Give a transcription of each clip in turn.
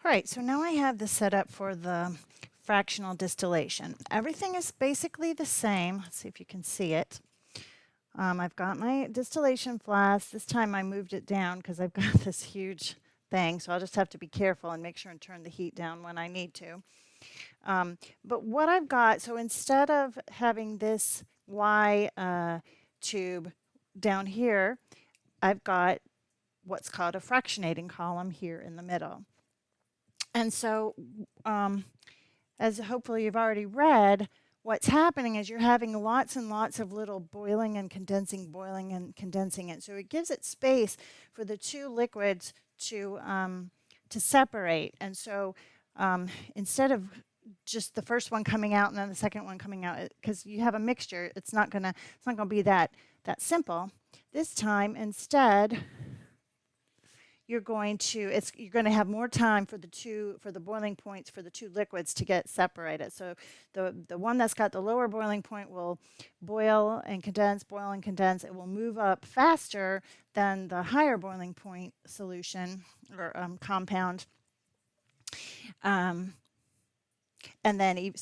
All right, so now I have this set up for the fractional distillation. Everything is basically the same. Let's see if you can see it. I've got my distillation flask. This time I moved it down because I've got this huge thing, so I'll just have to be careful and make sure and turn the heat down when I need to. But what I've got, so instead of having this Y tube down here, I've got what's called a fractionating column here in the middle. And so, as hopefully you've already read, what's happening is you're having lots and lots of little boiling and condensing it. So it gives it space for the two liquids to separate. And so instead of just the first one coming out and then the second one coming out, because you have a mixture, it's not gonna be that simple. This time, instead, you're going to have more time for the boiling points for the two liquids to get separated. So the one that's got the lower boiling point will boil and condense. It will move up faster than the higher boiling point solution or compound. And then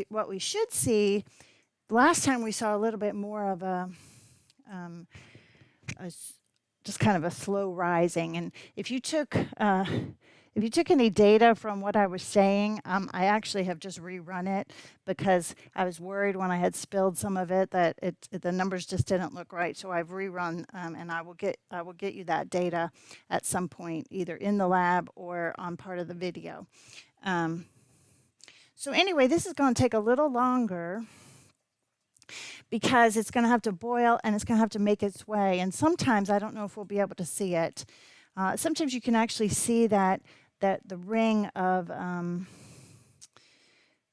what we should see, last time we saw a little bit more of a just kind of a slow rising. And if you took any data from what I was saying, I actually have just rerun it because I was worried when I had spilled some of it that the numbers just didn't look right. So I've rerun, and I will get you that data at some point, either in the lab or on part of the video. So anyway, this is going to take a little longer because it's going to have to boil and it's going to have to make its way. And sometimes, I don't know if we'll be able to see it, sometimes you can actually see that the ring of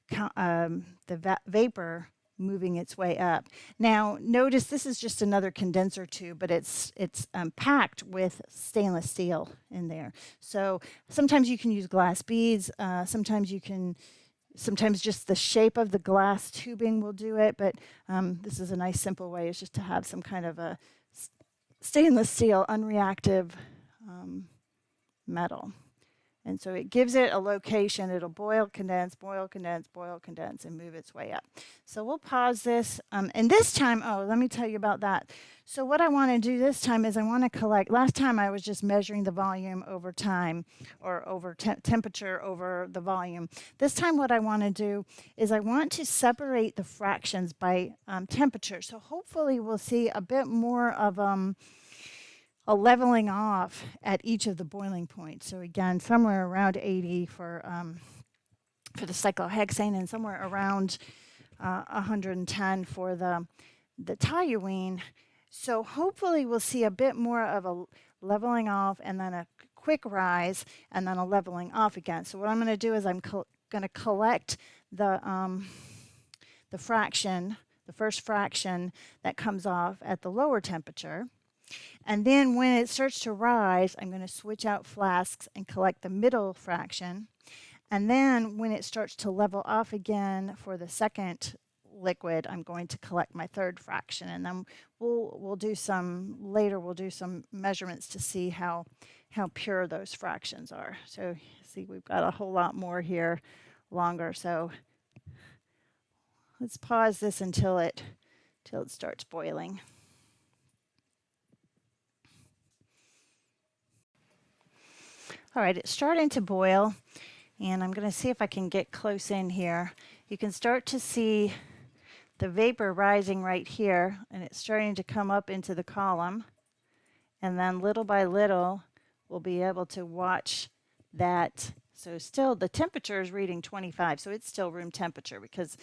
the vapor moving its way up. Now, notice this is just another condenser tube, but it's packed with stainless steel in there. So sometimes you can use glass beads, sometimes just the shape of the glass tubing will do it, but this is a nice simple way, is just to have some kind of a stainless steel unreactive metal. And so it gives it a location. It'll boil, condense, and move its way up. So we'll pause this. And this time, let me tell you about that. So what I want to do this time is I want to collect. Last time I was just measuring the volume over time, or over temperature over the volume. This time what I want to do is I want to separate the fractions by temperature. So hopefully we'll see a bit more of a leveling off at each of the boiling points. So again, somewhere around 80 for the cyclohexane, and somewhere around 110 for the toluene. So hopefully we'll see a bit more of a leveling off, and then a quick rise, and then a leveling off again. So what I'm going to do is I'm going to collect the fraction, the first fraction that comes off at the lower temperature. And then when it starts to rise, I'm going to switch out flasks and collect the middle fraction. And then when it starts to level off again for the second liquid, I'm going to collect my third fraction. And then we'll do some measurements to see how pure those fractions are. So see, we've got a whole lot more here, longer. So let's pause this until it starts boiling. All right, it's starting to boil, and I'm going to see if I can get close in here. You can start to see the vapor rising right here, and it's starting to come up into the column. And then little by little, we'll be able to watch that. So still, the temperature is reading 25, so it's still room temperature, because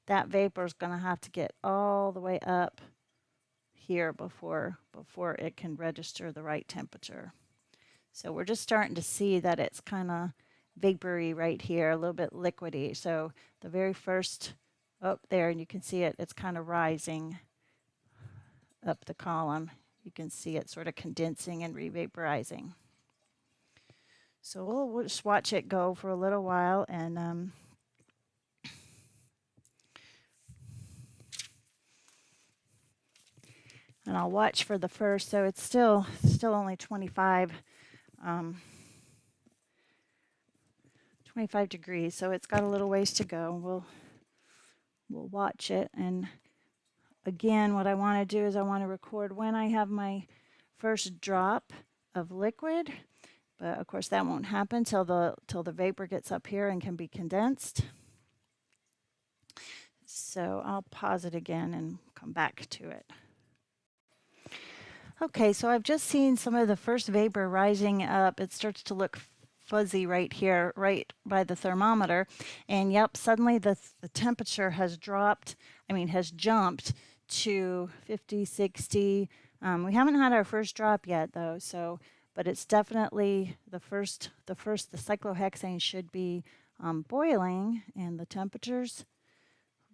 that vapor is going to have to get all the way up here before it can register the right temperature. So we're just starting to see that it's kind of vapory right here, a little bit liquidy. So the very first up there, and you can see it's kind of rising up the column. You can see it sort of condensing and revaporizing. So we'll just watch it go for a little while, and I'll watch for the first. So it's still only 25. 25 degrees, so it's got a little ways to go. We'll watch it, and again, what I want to do is I want to record when I have my first drop of liquid, but of course that won't happen till the vapor gets up here and can be condensed. So I'll pause it again and come back to it. Okay, so I've just seen some of the first vapor rising up. It starts to look fuzzy right here, right by the thermometer. And yep, suddenly the temperature has dropped, has jumped to 50, 60. We haven't had our first drop yet though, but it's definitely the cyclohexane should be boiling and the temperature's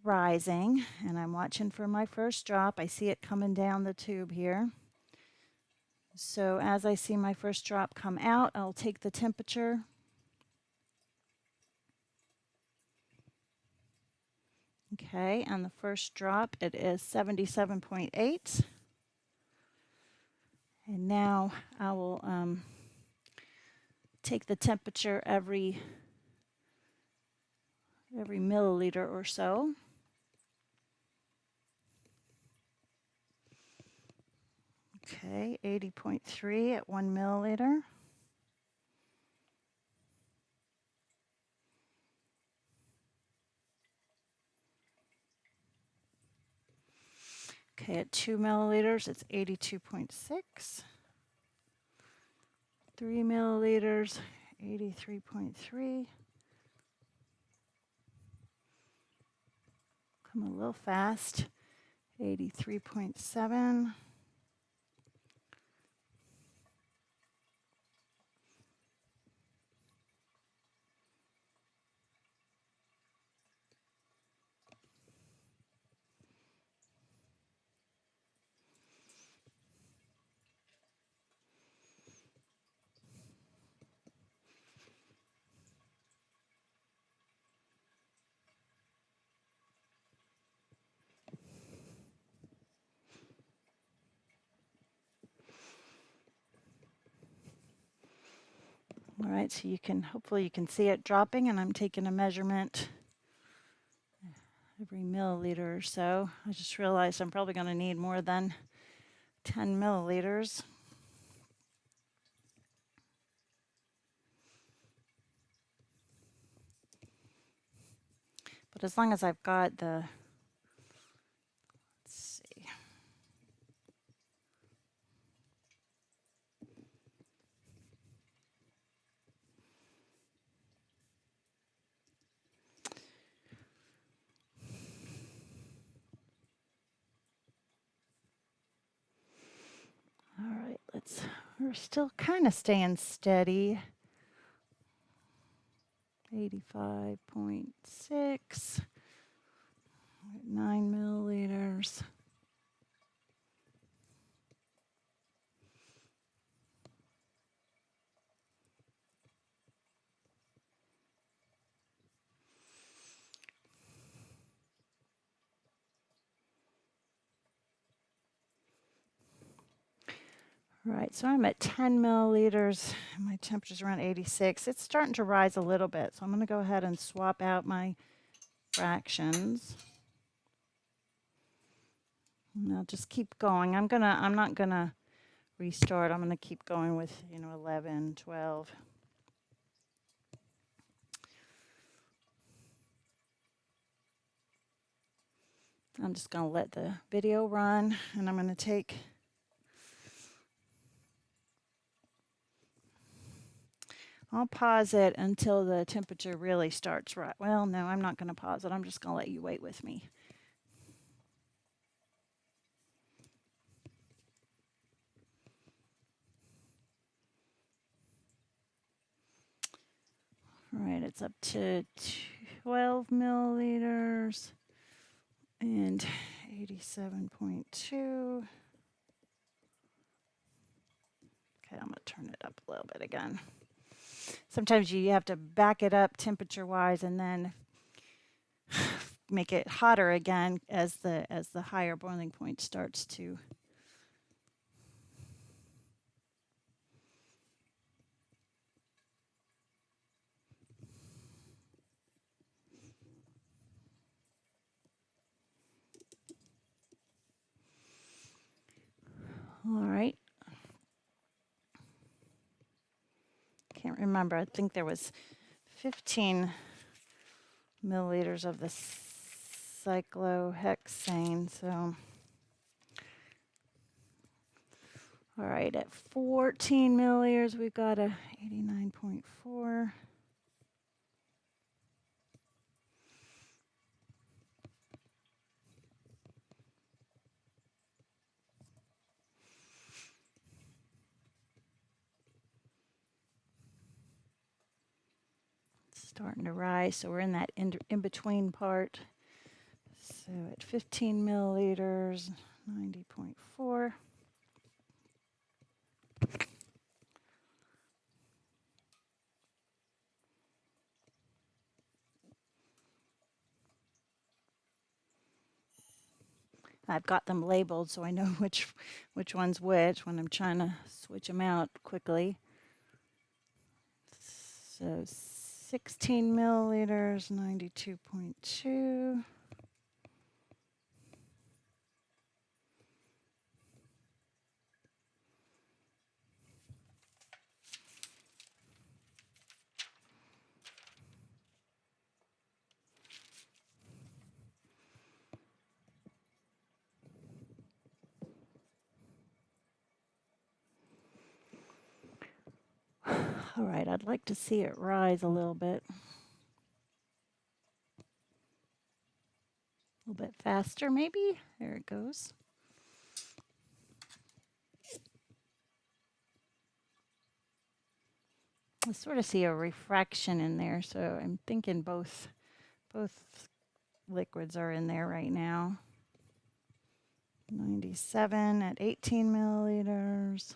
rising. And I'm watching for my first drop. I see it coming down the tube here. So as I see my first drop come out, I'll take the temperature. Okay, and the first drop, it is 77.8. And now I will take the temperature every milliliter or so. Okay, 80.3 at 1 milliliter. Okay, at 2 milliliters, it's 82.6. 3 milliliters, 83.3. Come a little fast, 83.7. All right, so hopefully you can see it dropping, and I'm taking a measurement every milliliter or so. I just realized I'm probably going to need more than 10 milliliters. But as long as I've got let's see. All right, we're still kind of staying steady. 85.6, 9 milliliters. Right, so I'm at 10 milliliters, and my temperature's around 86. It's starting to rise a little bit, so I'm going to go ahead and swap out my fractions. And I'll just keep going. I'm not gonna restart. I'm gonna keep going with 11, 12. I'm just gonna let the video run, and I'm gonna I'll pause it until the temperature really starts right. Well, no, I'm not gonna pause it. I'm just gonna let you wait with me. All right, it's up to 12 milliliters and 87.2. Okay, I'm gonna turn it up a little bit again. Sometimes you have to back it up temperature-wise and then make it hotter again as the higher boiling point starts to. can't remember. I think there was 15 milliliters of the cyclohexane. So, all right, at 14 milliliters, we've got a 89.4. Starting to rise, so we're in that in-between part. So at 15 milliliters, 90.4. I've got them labeled so I know which one's which when I'm trying to switch them out quickly. So 16 milliliters, 92.2. All right, I'd like to see it rise a little bit. A little bit faster, maybe. There it goes. I sort of see a refraction in there, so I'm thinking both liquids are in there right now. 97 at 18 milliliters.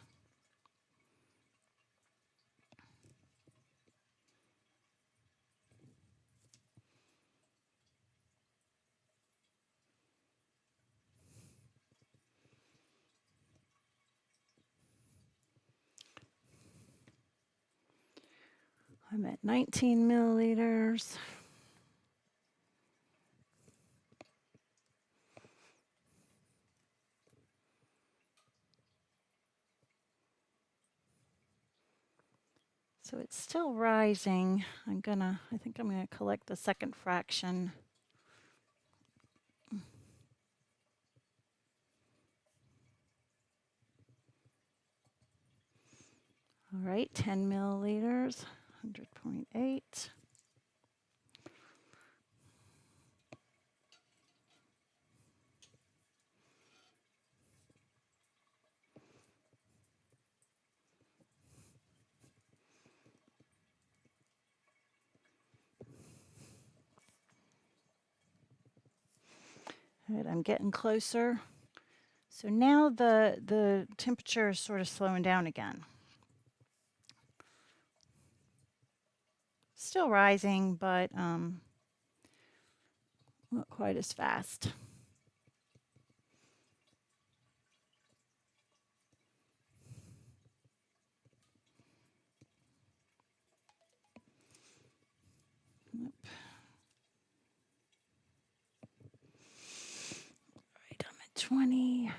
I'm at 19 milliliters. So it's still rising. I think I'm gonna collect the second fraction. All right, 10 milliliters, 100.8. All right, I'm getting closer. So now the temperature is sort of slowing down again. Still rising, but not quite as fast. Nope. All right, I'm at 20.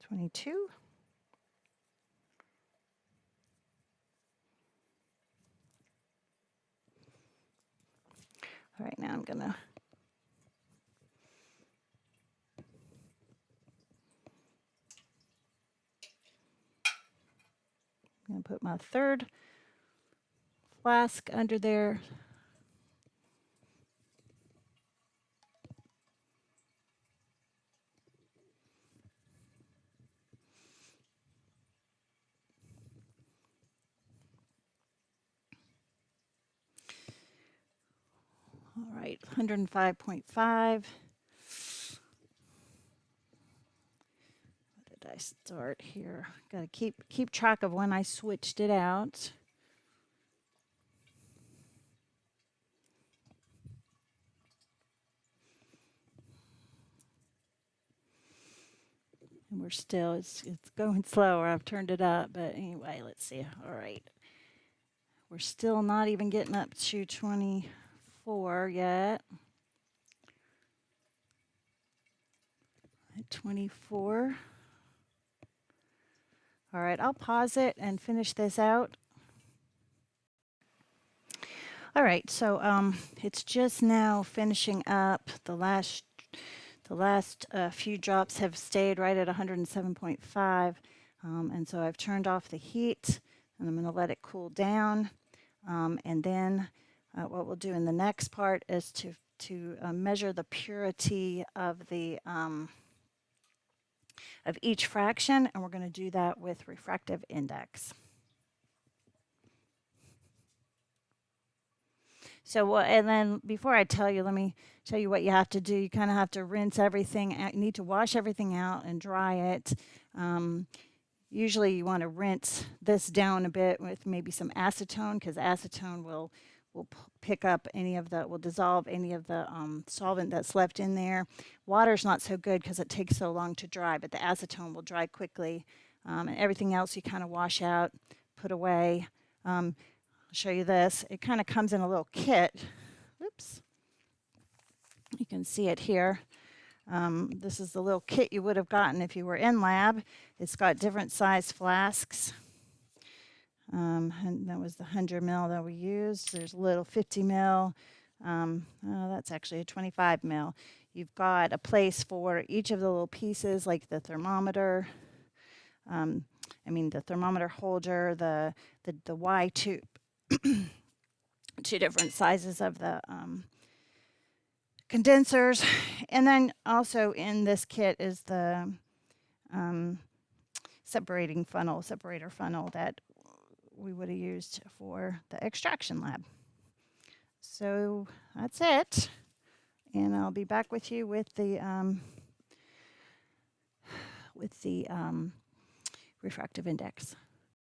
22. All right, now I'm gonna put my third flask under there. All right, 105.5. What did I start here? Got to keep track of when I switched it out. And we're still, it's going slower. I've turned it up, but anyway, let's see. All right. We're still not even getting up to 24 yet. At 24. All right, I'll pause it and finish this out. All right, so it's just now finishing up. The last few drops have stayed right at 107.5, and so I've turned off the heat, and I'm going to let it cool down. And then what we'll do in the next part is to measure the purity of the of each fraction, and we're going to do that with refractive index. So, and then before I tell you, let me tell you what you have to do. You kind of have to rinse everything out. You need to wash everything out and dry it. Usually you want to rinse this down a bit with maybe some acetone, because acetone will pick up any of the, will dissolve any of the solvent that's left in there. Water's not so good because it takes so long to dry, but the acetone will dry quickly. And everything else you kind of wash out, put away. I'll show you this. It kind of comes in a little kit. Oops. You can see it here. This is the little kit you would have gotten if you were in lab. It's got different size flasks. And that was the 100 ml that we used. There's a little 50 ml. That's actually a 25 ml. You've got a place for each of the little pieces, like the thermometer. The thermometer holder, the Y tube. Two different sizes of the condensers. And then also in this kit is the separator funnel that we would have used for the extraction lab. So that's it. And I'll be back with you with the refractive index.